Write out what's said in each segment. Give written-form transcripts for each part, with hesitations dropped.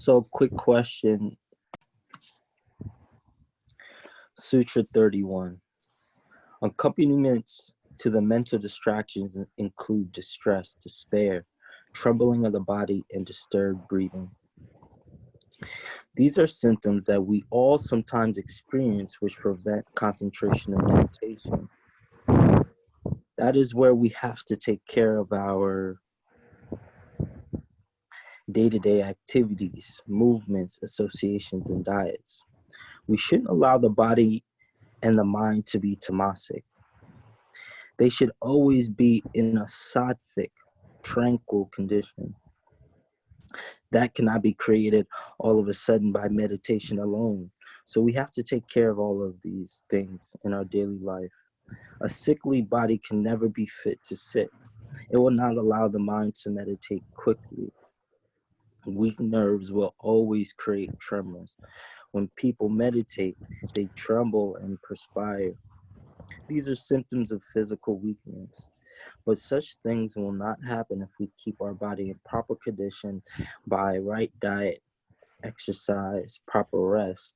So, quick question. Sutra 31. Accompaniments to the mental distractions include distress, despair, troubling of the body, and disturbed breathing. These are symptoms that we all sometimes experience which prevent concentration and meditation. That is where we have to take care of our day-to-day activities, movements, associations, and diets. We shouldn't allow the body and the mind to be tamasic. They should always be in a sattvic, tranquil condition. That cannot be created all of a sudden by meditation alone. So we have to take care of all of these things in our daily life. A sickly body can never be fit to sit. It will not allow the mind to meditate quickly. Weak nerves will always create tremors. When people meditate, they tremble and perspire. These are symptoms of physical weakness. But such things will not happen if we keep our body in proper condition by right diet, exercise, proper rest,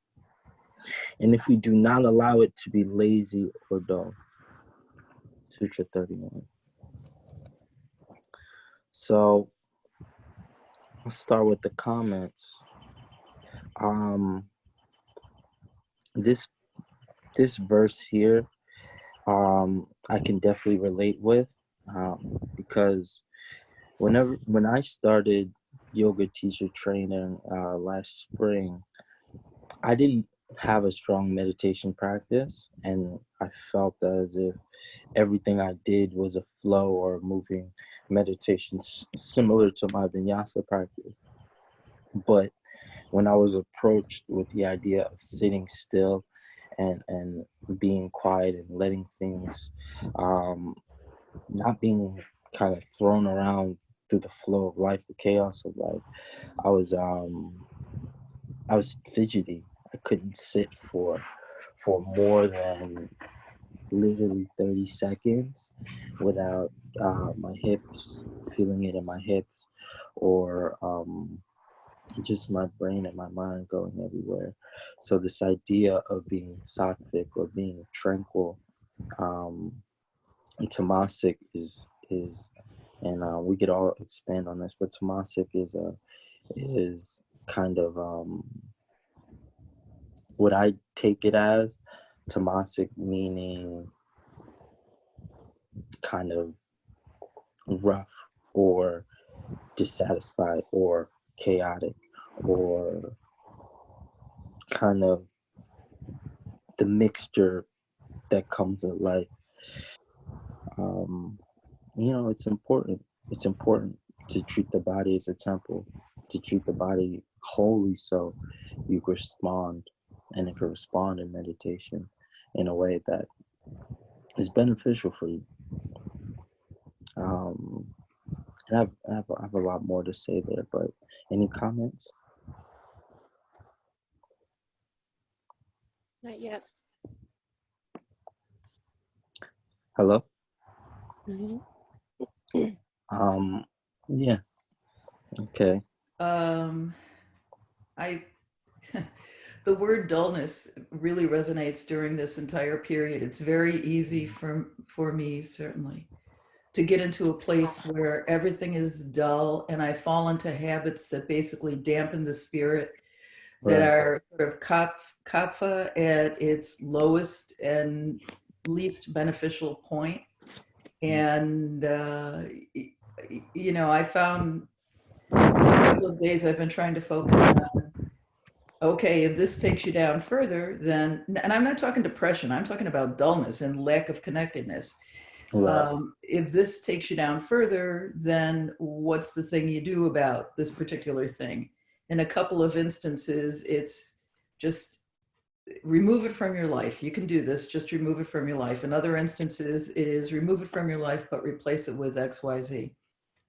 and if we do not allow it to be lazy or dull. Sutra 31. So let's start with the comments. This verse here, I can definitely relate with, because when I started yoga teacher training last spring, I didn't have a strong meditation practice, and I felt as if everything I did was a flow or moving meditation similar to my vinyasa practice. But when I was approached with the idea of sitting still and being quiet and letting things, not being kind of thrown around through the flow of life, the chaos of life, I was fidgety. I couldn't sit for more than literally 30 seconds without my hips, feeling it in my hips, or just my brain and my mind going everywhere. So this idea of being sattvic or being tranquil, and tamasic is and we could all expand on this, but tamasic is kind of what I take it as. Tamasic meaning kind of rough or dissatisfied or chaotic or kind of the mixture that comes with life. It's important. It's important to treat the body as a temple, to treat the body wholly so you can respond, and it can respond in meditation in a way that is beneficial for you. And I have a lot more to say there, but any comments? Not yet. Hello? Mm-hmm. Yeah. Okay. I the word dullness really resonates during this entire period. It's very easy for me, certainly, to get into a place where everything is dull, and I fall into habits that basically dampen the spirit, that Right. are sort of kapha at its lowest and least beneficial point. And I found a couple of days I've been trying to focus on, okay, if this takes you down further, then, and I'm not talking depression, I'm talking about dullness and lack of connectedness. Right. If this takes you down further, then what's the thing you do about this particular thing? In a couple of instances, it's just remove it from your life. You can do this, just remove it from your life. In other instances, it is remove it from your life, but replace it with XYZ.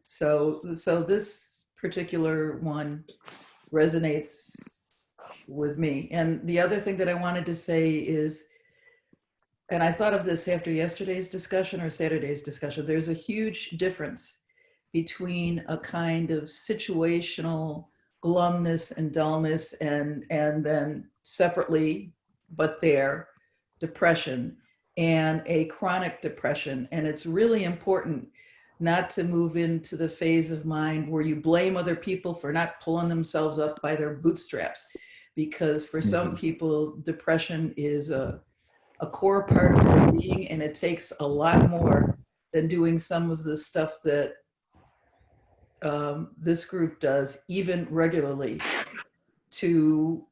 So this particular one resonates with me. And the other thing that I wanted to say is, and I thought of this after yesterday's discussion or Saturday's discussion, there's a huge difference between a kind of situational glumness and dullness, and then separately, but there, depression and a chronic depression. And it's really important not to move into the phase of mind where you blame other people for not pulling themselves up by their bootstraps. Because for some people, depression is a core part of their being, and it takes a lot more than doing some of the stuff that this group does, even regularly, to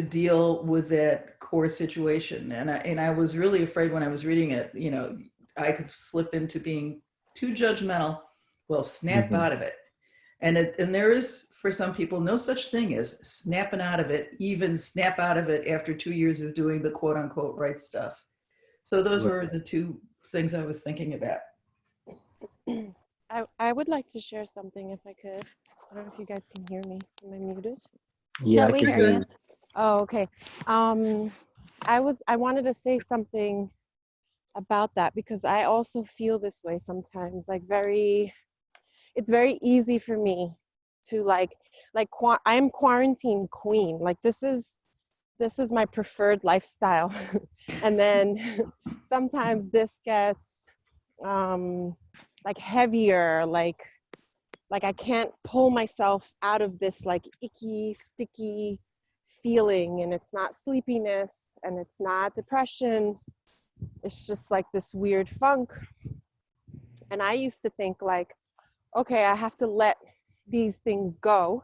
deal with that core situation. And I was really afraid when I was reading it, you know, I could slip into being too judgmental. Well, snap out of it. And there is, for some people, no such thing as snapping out of it, even snap out of it after 2 years of doing the quote unquote right stuff. So those were the two things I was thinking about. I would like to share something if I could. I don't know if you guys can hear me. Am I muted? Yeah, No, I we can hear hear you. you. Oh, okay. I wanted to say something about that because I also feel this way sometimes. Like it's very easy for me to I'm quarantine queen. Like this is my preferred lifestyle. And then sometimes this gets like heavier, like I can't pull myself out of this like icky, sticky feeling, and it's not sleepiness and it's not depression. It's just like this weird funk. And I used to think like, okay, I have to let these things go,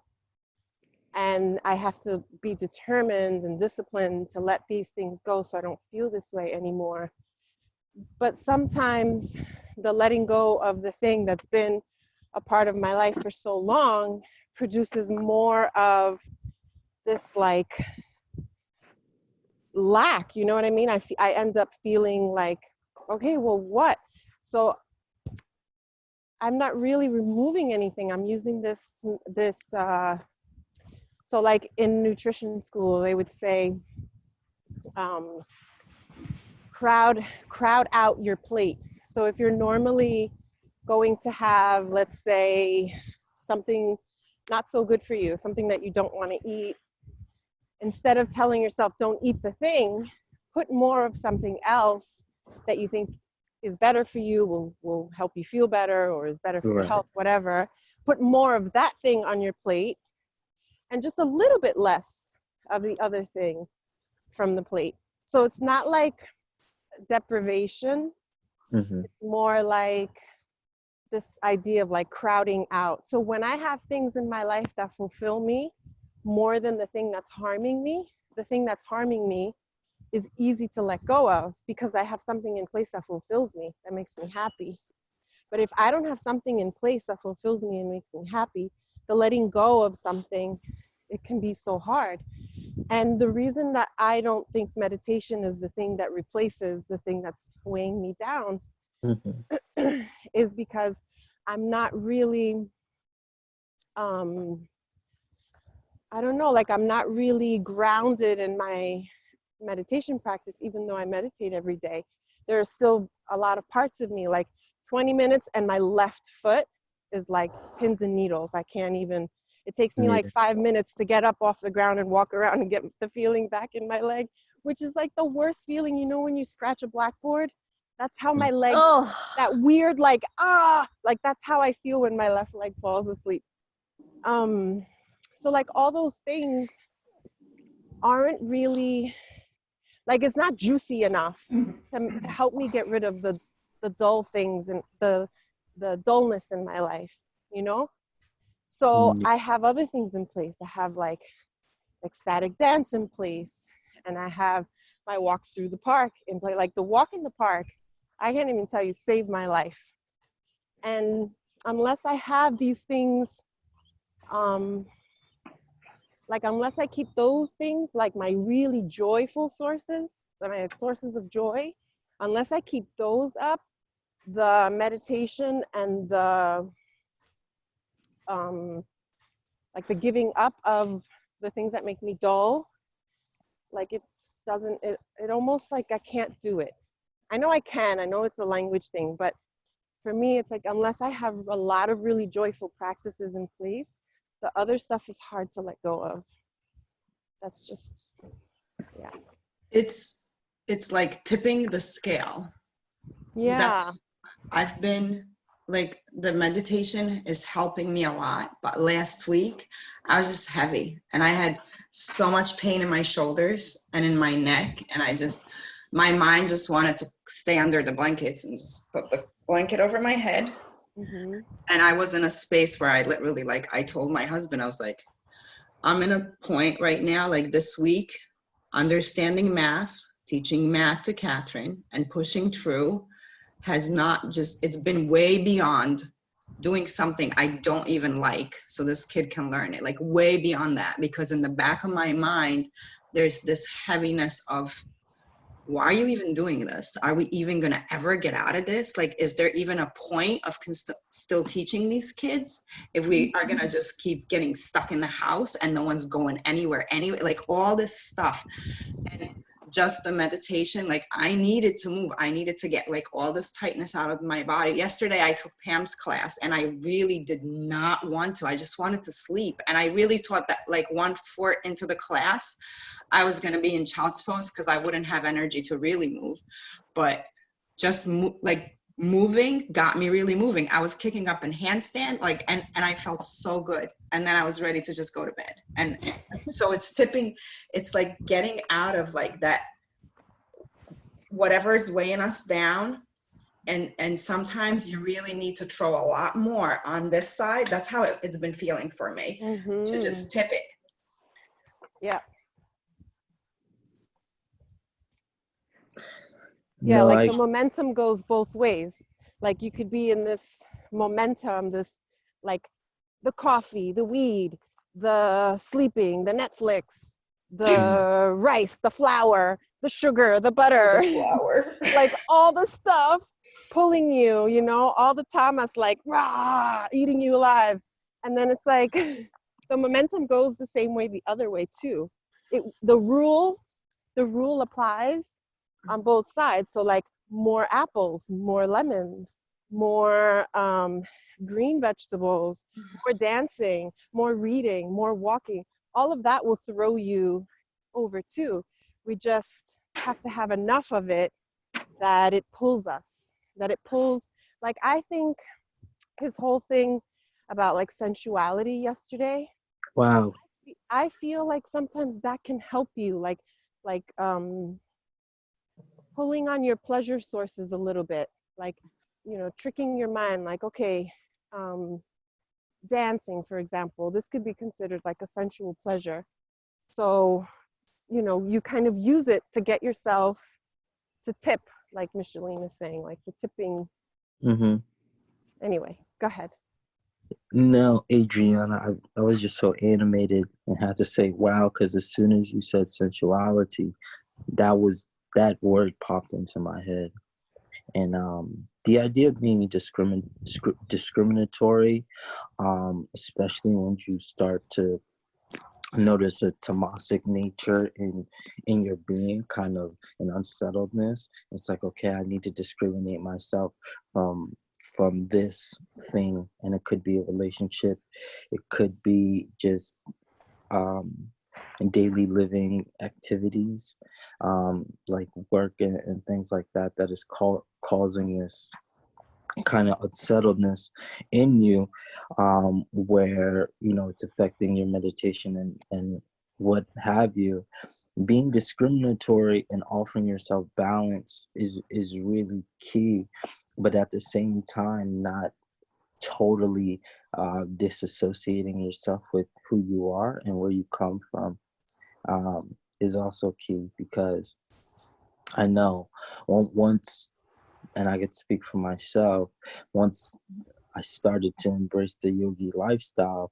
and I have to be determined and disciplined to let these things go so I don't feel this way anymore. But sometimes the letting go of the thing that's been a part of my life for so long produces more of this like lack, you know what I mean? I end up feeling like, okay, well, what? So I'm not really removing anything. I'm using so like in nutrition school, they would say, crowd out your plate. So if you're normally going to have, let's say, something not so good for you, something that you don't want to eat, instead of telling yourself don't eat the thing, put more of something else that you think is better for you, will help you feel better, or is better for your health, whatever. Put more of that thing on your plate and just a little bit less of the other thing from the plate. So it's not like deprivation. It's more like this idea of like crowding out. So when I have things in my life that fulfill me more than the thing that's harming me, the thing that's harming me is easy to let go of because I have something in place that fulfills me, that makes me happy. But if I don't have something in place that fulfills me and makes me happy, the letting go of something, it can be so hard. And the reason that I don't think meditation is the thing that replaces the thing that's weighing me down is because I'm not really, I don't know, like I'm not really grounded in my meditation practice, even though I meditate every day. There are still a lot of parts of me, like 20 minutes and my left foot is like pins and needles. I can't even, it takes me like 5 minutes to get up off the ground and walk around and get the feeling back in my leg, which is like the worst feeling, you know, when you scratch a blackboard. That's how my leg, that weird like, like that's how I feel when my left leg falls asleep. So like all those things aren't really, like it's not juicy enough to help me get rid of the dull things and the dullness in my life, you know? So I have other things in place. I have like ecstatic dance in place, and I have my walks through the park in place. Like the walk in the park, I can't even tell you, saved my life. And unless I have these things, like unless I keep those things, like my really joyful sources, my sources of joy, unless I keep those up, the meditation and the like the giving up of the things that make me dull, like it almost like I can't do it. I know I can, I know it's a language thing, but for me, it's like unless I have a lot of really joyful practices in place, The other stuff is hard to let go of. That's just, yeah. It's like tipping the scale. That's, Yeah. I've been like, the meditation is helping me a lot, but last week I was just heavy and I had so much pain in my shoulders and in my neck, and my mind just wanted to stay under the blankets and just put the blanket over my head. Mm-hmm. And I was in a space where I literally, like, I told my husband, I was like, I'm in a point right now, like this week, understanding math, teaching math to Catherine and pushing through has not just, it's been way beyond doing something I don't even like so this kid can learn it, like way beyond that, because in the back of my mind, there's this heaviness of, why are you even doing this? Are we even going to ever get out of this? Like, is there even a point of still teaching these kids if we are going to just keep getting stuck in the house and no one's going anywhere anyway? Like, all this stuff. And just the meditation, like, I needed to move. I needed to get like all this tightness out of my body. Yesterday I took Pam's class and I really did not want to. I just wanted to sleep. And I really thought that like 1/4 into the class, I was going to be in child's pose because I wouldn't have energy to really move. But just like moving got me really moving. I was kicking up in handstand, like, and I felt so good. And then I was ready to just go to bed. And so it's tipping, it's like getting out of like that, whatever is weighing us down. And sometimes you really need to throw a lot more on this side. That's how it's been feeling for me, Mm-hmm. to just tip it. Yeah. Yeah, No, like the momentum goes both ways. Like you could be in this momentum, this like the coffee, the weed, the sleeping, the Netflix, the rice, the flour, the sugar, the butter, The flower. like all the stuff pulling you, you know, all the tamas like rah, eating you alive. And then it's like the momentum goes the same way the other way too. The rule applies on both sides. So like more apples, more lemons, more green vegetables, more dancing, more reading, more walking. All of that will throw you over too. We just have to have enough of it that it pulls us, like I think his whole thing about like sensuality yesterday, wow. I feel like sometimes that can help you, like pulling on your pleasure sources a little bit, like, you know, tricking your mind, like, okay, dancing, for example, this could be considered like a sensual pleasure. So, you know, you kind of use it to get yourself to tip, like Micheline is saying, like the tipping. Mm-hmm. Anyway, go ahead. No, Adriana, I was just so animated and had to say wow, because as soon as you said sensuality, that word popped into my head. And the idea of being discriminatory, especially when you start to notice a tamasic nature in your being, kind of an unsettledness. It's like, okay, I need to discriminate myself from this thing, and it could be a relationship, it could be just daily living activities, like work and things like that, that is causing this kind of unsettledness in you, where, you know, it's affecting your meditation and what have you. Being discriminatory and offering yourself balance is really key, but at the same time not totally disassociating yourself with who you are and where you come from, is also key. Because I know once, and I could speak for myself, once I started to embrace the yogi lifestyle,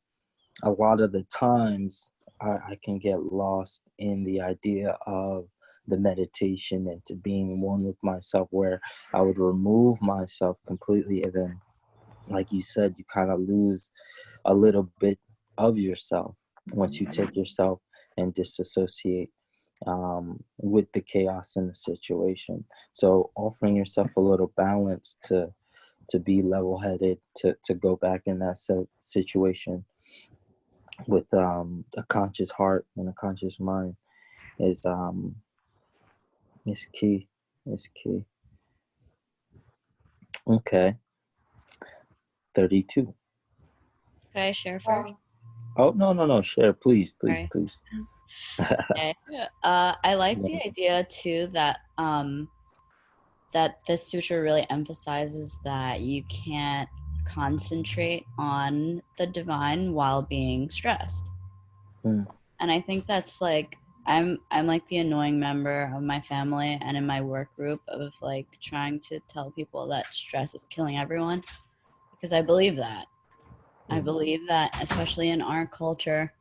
a lot of the times I can get lost in the idea of the meditation and to being one with myself, where I would remove myself completely, and then, like you said, you kind of lose a little bit of yourself once you take yourself and disassociate with the chaos in the situation. So offering yourself a little balance to be level-headed, to go back in that situation, with a conscious heart and a conscious mind is key. Is key. Okay. 32. Could I share first? Oh, no. Share, please. Sorry. Okay. I like the idea too that that this sutra really emphasizes that you can't concentrate on the divine while being stressed. Mm. And I think that's like I'm like the annoying member of my family and in my work group of like trying to tell people that stress is killing everyone, because I believe that. I believe that, especially in our culture,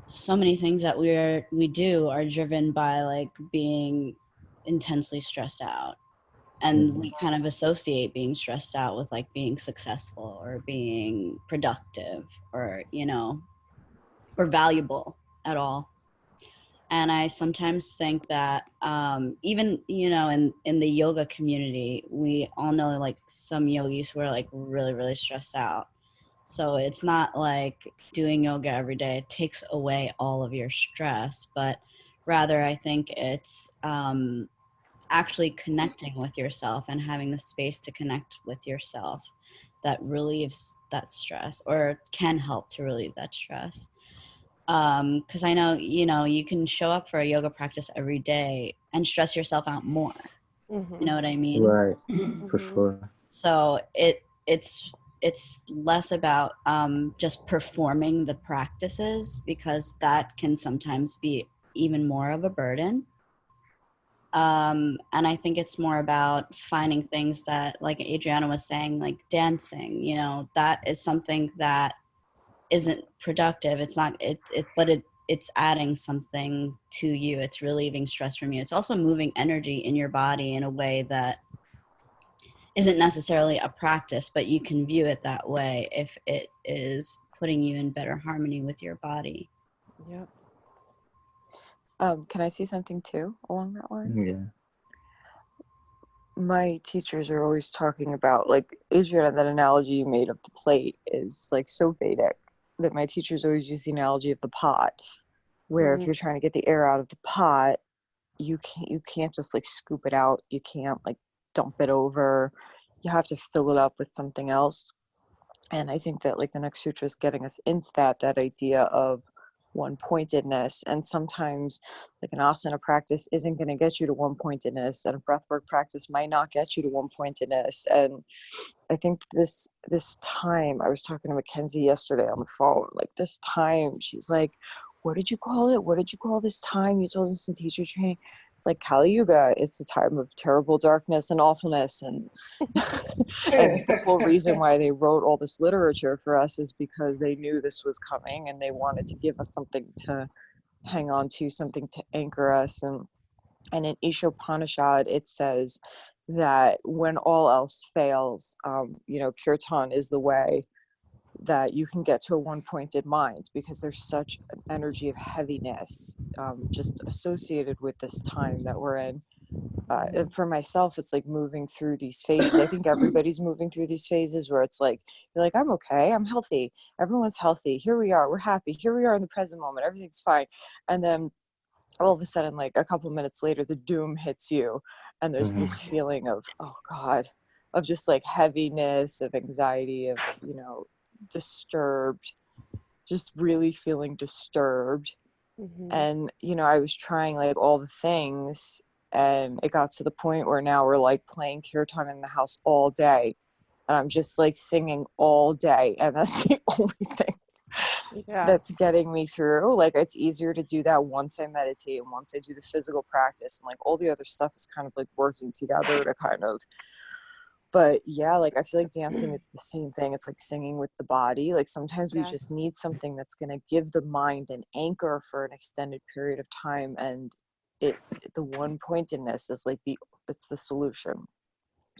so many things that we do are driven by like being intensely stressed out, and we kind of associate being stressed out with like being successful or being productive or or valuable at all. And I sometimes think that even in the yoga community, we all know like some yogis who are like really really stressed out. So it's not like doing yoga every day takes away all of your stress, but rather I think it's actually connecting with yourself and having the space to connect with yourself that relieves that stress, or can help to relieve that stress. Because I know, you can show up for a yoga practice every day and stress yourself out more. You know what I mean? Right. For sure. So it's less about just performing the practices, because that can sometimes be even more of a burden. And I think it's more about finding things that, like Adriana was saying, like dancing, that is something that isn't productive. It's not, it's adding something to you. It's relieving stress from you. It's also moving energy in your body in a way that isn't necessarily a practice, but you can view it that way if it is putting you in better harmony with your body. Yep. Can I say something too along that line? Yeah. My teachers are always talking about, like, Adriana, that analogy you made of the plate is like so Vedic, that my teachers always use the analogy of the pot, where if you're trying to get the air out of the pot, you can't just like scoop it out. You can't like dump it over. You have to fill it up with something else. And I think that like the next sutra is getting us into that idea of one pointedness. And sometimes like an asana practice isn't going to get you to one pointedness, and a breathwork practice might not get you to one pointedness. And I think this time, I was talking to Mackenzie yesterday on the phone, like this time, she's like, what did you call it? What did you call this time you told us in teacher training? It's like Kali Yuga. It's the time of terrible darkness and awfulness. And, and the whole reason why they wrote all this literature for us is because they knew this was coming, and they wanted to give us something to hang on to, something to anchor us. And in Isha Upanishad, it says that when all else fails, kirtan is the way that you can get to a one-pointed mind, because there's such an energy of heaviness just associated with this time that we're in. And for myself, it's like moving through these phases. I think everybody's moving through these phases where it's like, you're like, I'm okay, I'm healthy, everyone's healthy, here we are, we're happy, here we are in the present moment, everything's fine. And then all of a sudden, like a couple minutes later, the doom hits you, and there's this feeling of, oh God, of just like heaviness, of anxiety, of, disturbed, just really feeling disturbed. And, I was trying like all the things, and it got to the point where now we're like playing kirtan in the house all day, and I'm just like singing all day, and that's the only thing that's getting me through. Like, it's easier to do that once I meditate and once I do the physical practice, and like all the other stuff is kind of like working together to kind of. But yeah, like I feel like dancing is the same thing. It's like singing with the body. Like sometimes we just need something that's going to give the mind an anchor for an extended period of time, and the one pointedness is like it's the solution.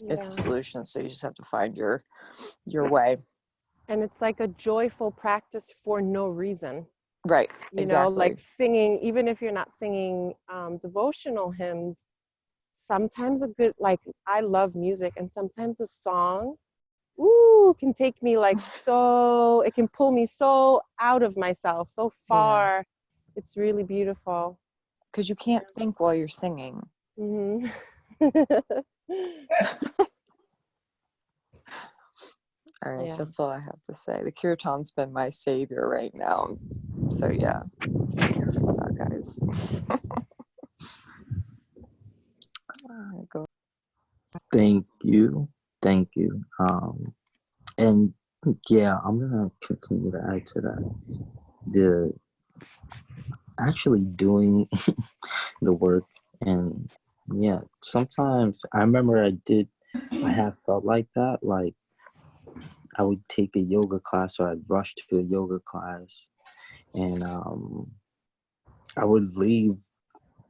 It's the solution. So you just have to find your way. And it's like a joyful practice for no reason. Right. Exactly. Like singing, even if you're not singing devotional hymns, sometimes a good, like I love music, and sometimes a song, can take me like so, it can pull me so out of myself, so far. It's really beautiful. Because you can't think while you're singing. Mm-hmm. All right, Yeah. that's all I have to say. The kirtan's been my savior right now. So yeah, that, guys. Go. Thank you. Thank you. And yeah, I'm gonna continue to add to that. The actually doing the work, and yeah, sometimes I remember I have felt like that. Like I would take a yoga class, or I'd rush to a yoga class, and I would leave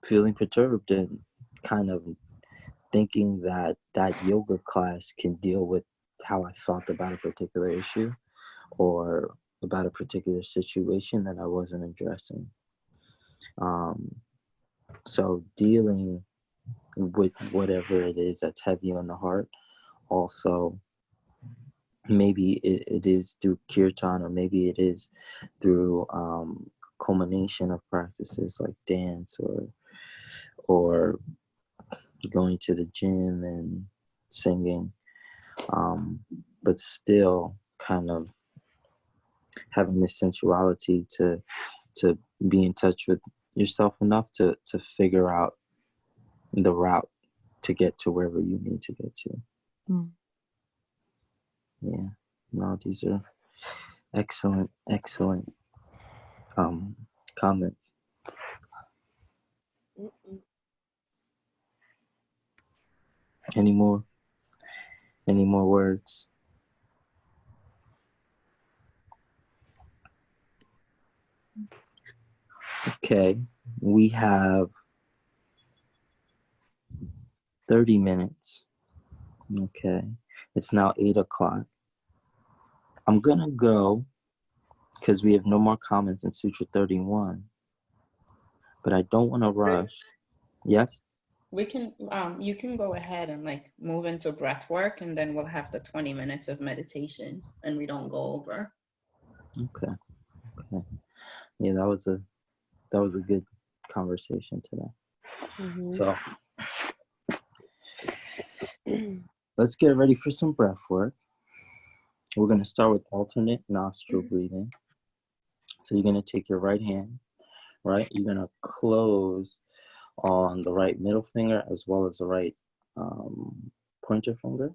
feeling perturbed and kind of thinking that that yoga class can deal with how I felt about a particular issue or about a particular situation that I wasn't addressing. So dealing with whatever it is that's heavy on the heart, also maybe it is through kirtan, or maybe it is through culmination of practices like dance, or going to the gym and singing, but still kind of having this sensuality to be in touch with yourself enough to figure out the route to get to wherever you need to get to. Yeah, no, these are excellent comments. Any more words? Okay, we have 30 minutes. Okay, it's now 8 o'clock. I'm gonna go because we have no more comments in Sutra 31, but I don't want to rush. Yes? We can, you can go ahead and like move into breath work, and then we'll have the 20 minutes of meditation and we don't go over. Okay. Yeah, that was a good conversation today. Mm-hmm. So let's get ready for some breath work. We're going to start with alternate nostril breathing. So you're going to take your right hand, right? You're going to close on the right middle finger as well as the right pointer finger.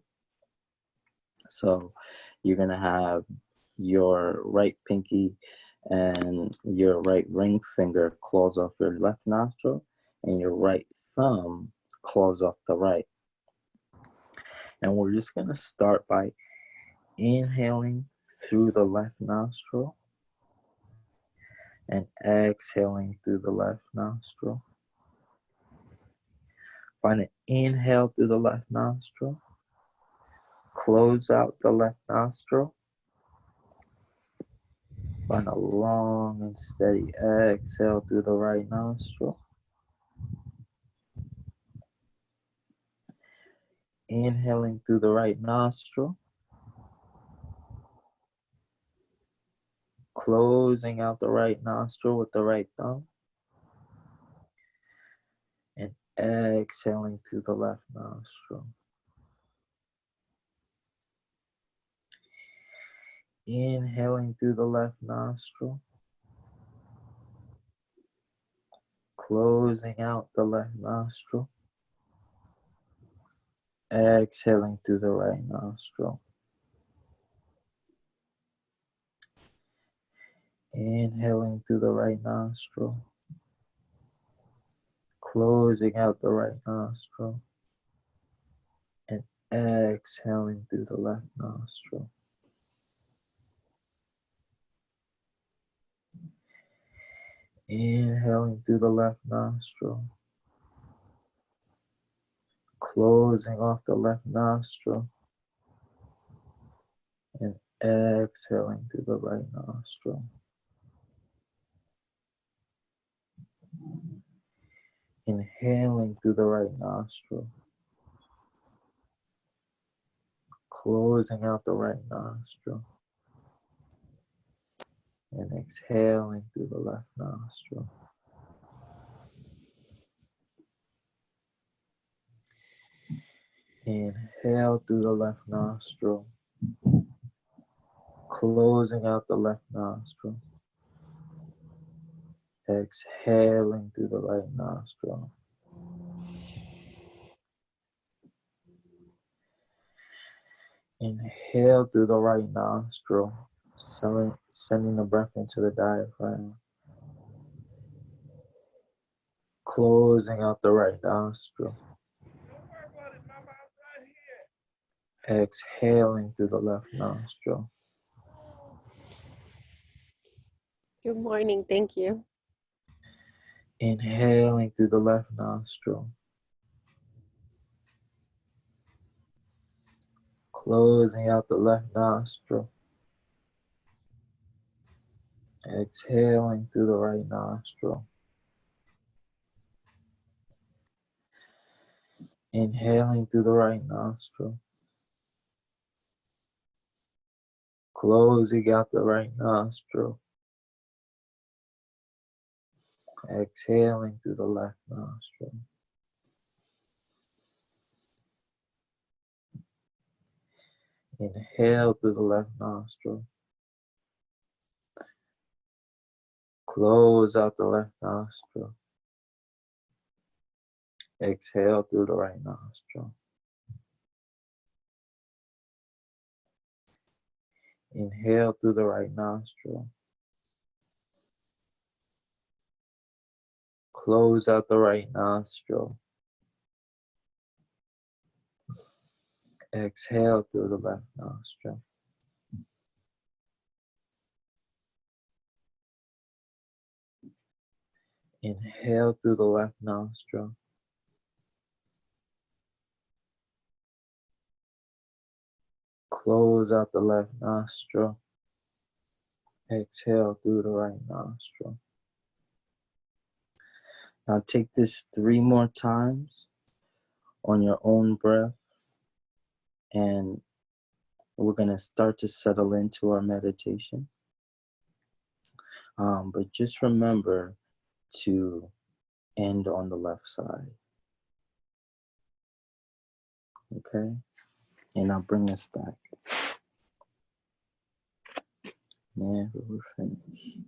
So you're going to have your right pinky and your right ring finger claws off your left nostril, and your right thumb claws off the right. And we're just going to start by inhaling through the left nostril and exhaling through the left nostril. Find an inhale through the left nostril. Close out the left nostril. Find a long and steady exhale through the right nostril. Inhaling through the right nostril. Closing out the right nostril with the right thumb. And exhaling through the left nostril. Inhaling through the left nostril. Closing out the left nostril. Exhaling through the right nostril. Inhaling through the right nostril. Closing out the right nostril. And exhaling through the left nostril. Inhaling through the left nostril. Closing off the left nostril. And exhaling through the right nostril. Inhaling through the right nostril. closing out the right nostril, and exhaling through the left nostril. Inhale through the left nostril, closing out the left nostril. Exhaling through the right nostril. Inhale through the right nostril, sending the breath into the diaphragm. Closing out the right nostril. Exhaling through the left nostril. Good morning. Thank you. Inhaling through the left nostril. Closing out the left nostril. Exhaling through the right nostril. Inhaling through the right nostril. Closing out the right nostril. Exhaling through the left nostril. Inhale through the left nostril. Close out the left nostril. Exhale through the right nostril. Inhale through the right nostril. Close out the right nostril. Exhale through the left nostril. Inhale through the left nostril. Close out the left nostril. Exhale through the right nostril. Now take this 3 more times on your own breath, and we're going to start to settle into our meditation. But just remember to end on the left side. Okay? And I'll bring us back. Yeah, we're finished.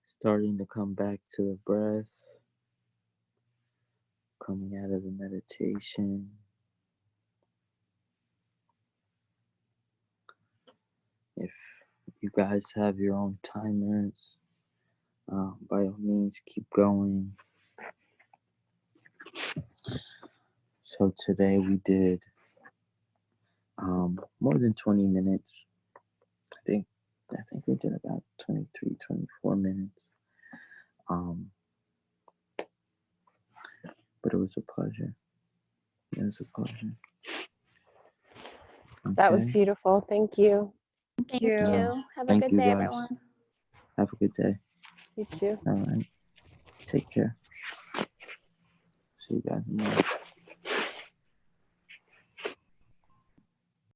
Starting to come back to the breath, coming out of the meditation. If you guys have your own timers, by all means, keep going. So today we did more than 20 minutes. I think we did about 23, 24 minutes. But it was a pleasure. It was a pleasure. That was Okay. beautiful. Thank you. Thank No, you. Have a thank good you day, guys. everyone. Have a good day. You too. All right. Take care. See you guys tomorrow.